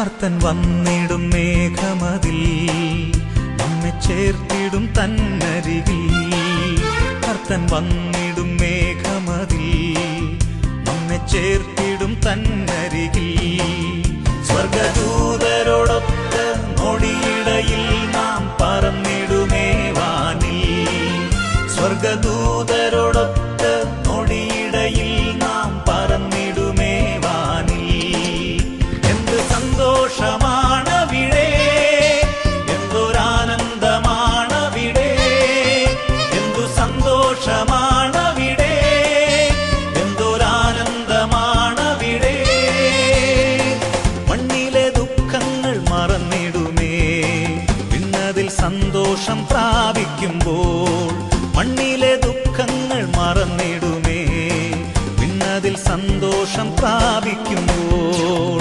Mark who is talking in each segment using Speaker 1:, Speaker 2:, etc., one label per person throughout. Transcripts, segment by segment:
Speaker 1: കർത്തൻ വന്നിടും മേഘമതിൽ നമ്മെ ചേർത്തിടും തന്നരികിൽ. കർത്തൻ വന്നിടും മേഘമതിൽ നമ്മെ ചേർത്തിടും തന്നരികിൽ. സ്വർഗദൂതരോടൊത്ത് നൊടിയിടയിൽ നാം പറന്നിടുമേ വാനിൽ. സ്വർഗദൂതരോടൊത്ത് നൊടിയിടയിൽ നാം പറന്നിടുമേ വാനിൽ. എന്ത് സന്തോഷമാണവിടെ, എന്തൊരാനന്ദമാണവിടെ, എന്തു സന്തോഷമാണവിടെ, എന്തൊരാനന്ദമാണവിടെ. മണ്ണിലെ ദുഃഖങ്ങൾ മറന്നിടുമേ വിണ്ണതിൽ സന്തോഷം പ്രാപിക്കുമ്പോൾ. മണ്ണിലെ ദുഃഖങ്ങൾ മറന്നിടുമേ വിണ്ണതിൽ സന്തോഷം പ്രാപിക്കുമ്പോൾ.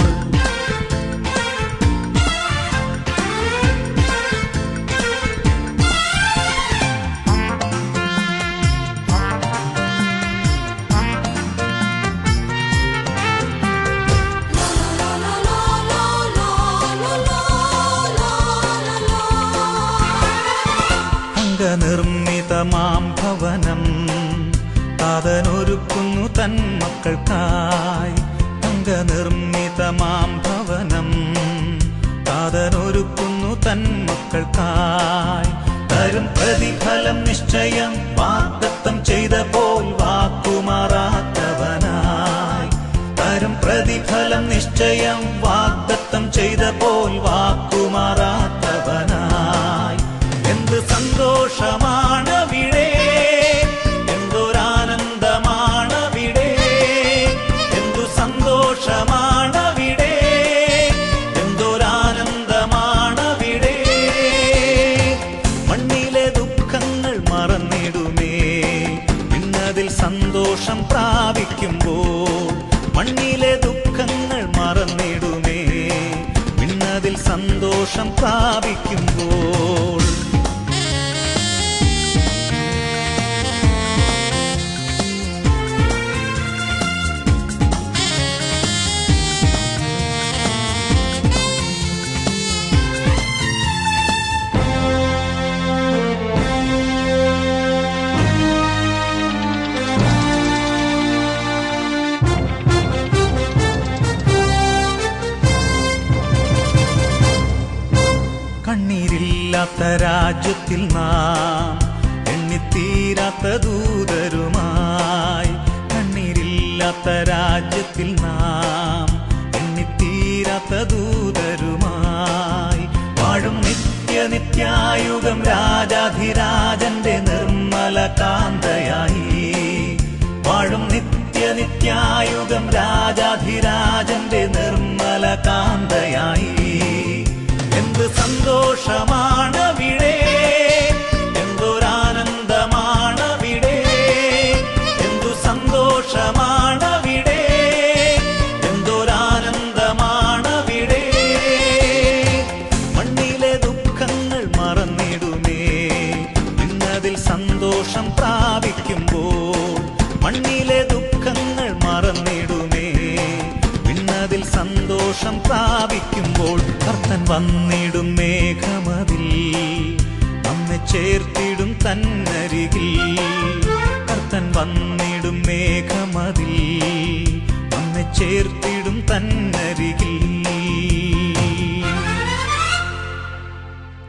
Speaker 1: നിർമ്മിതമാം ഭവനം താതനൊരുക്കുന്നു തൻ മക്കൾക്കായി. അംഗനിർമ്മിതമാം ഭവനം താതനൊരുക്കുന്നു തൻ മക്കൾക്കായി. തരും പ്രതിഫലം നിശ്ചയം വാഗ്ദത്തം ചെയ്ത പോൽ വാക്കുമാറാത്തവനായി. തരും പ്രതിഫലം നിശ്ചയം വാഗ്ദത്തം ചെയ്ത പോൽ വാക്കുമാറാത്തവനായി. എന്ത് സന്തോഷമാണവിടെ, എന്തൊരാനന്ദമാണവിടെ, എന്തു സന്തോഷമാണവിടെ, എന്തൊരാനന്ദമാണവിടെ. മണ്ണിലെ ദുഃഖങ്ങൾ മറന്നിടുമേ വിണ്ണതിൽ സന്തോഷം പ്രാപിക്കുമ്പോൾ. മണ്ണിലെ ദുഃഖങ്ങൾ മറന്നിടുമേ വിണ്ണതിൽ സന്തോഷം പ്രാപിക്കുമ്പോൾ. കണ്ണീരില്ലാത്ത രാജ്യത്തിൽ നാം എണ്ണിത്തീരാത്ത ദൂതരുമായി. കണ്ണീരില്ലാത്ത രാജ്യത്തിൽ നാം എണ്ണിത്തീരാത്ത ദൂതരുമായി. വാഴും നിത്യനിത്യായുഗം രാജാധിരാജന്റെ നിർമ്മല കാന്തയായി. വാഴും നിത്യനിത്യായുഗം രാജാധിരാജന്റെ നിർമ്മല കാന്തയായി. എന്ത് സന്തോഷമാണവിടെ, എന്തൊരാനന്ദമാണവിടെ, എന്തു സന്തോഷമാണവിടെ, എന്തൊരാനന്ദമാണവിടെ. മണ്ണിലെ ദുഃഖങ്ങൾ മറന്നിടുമേ വിണ്ണതിൽ സന്തോഷം പ്രാപിക്കുമ്പോൾ. മണ്ണിലെ ദുഃഖങ്ങൾ മറന്നിടുമേ വിണ്ണതിൽ സന്തോഷം പ്രാപിക്കുമ്പോൾ. കർത്തൻ വന്നിടും മേഘമതിൽ നമ്മെ ചേർത്തിടും തന്നരികിൽ.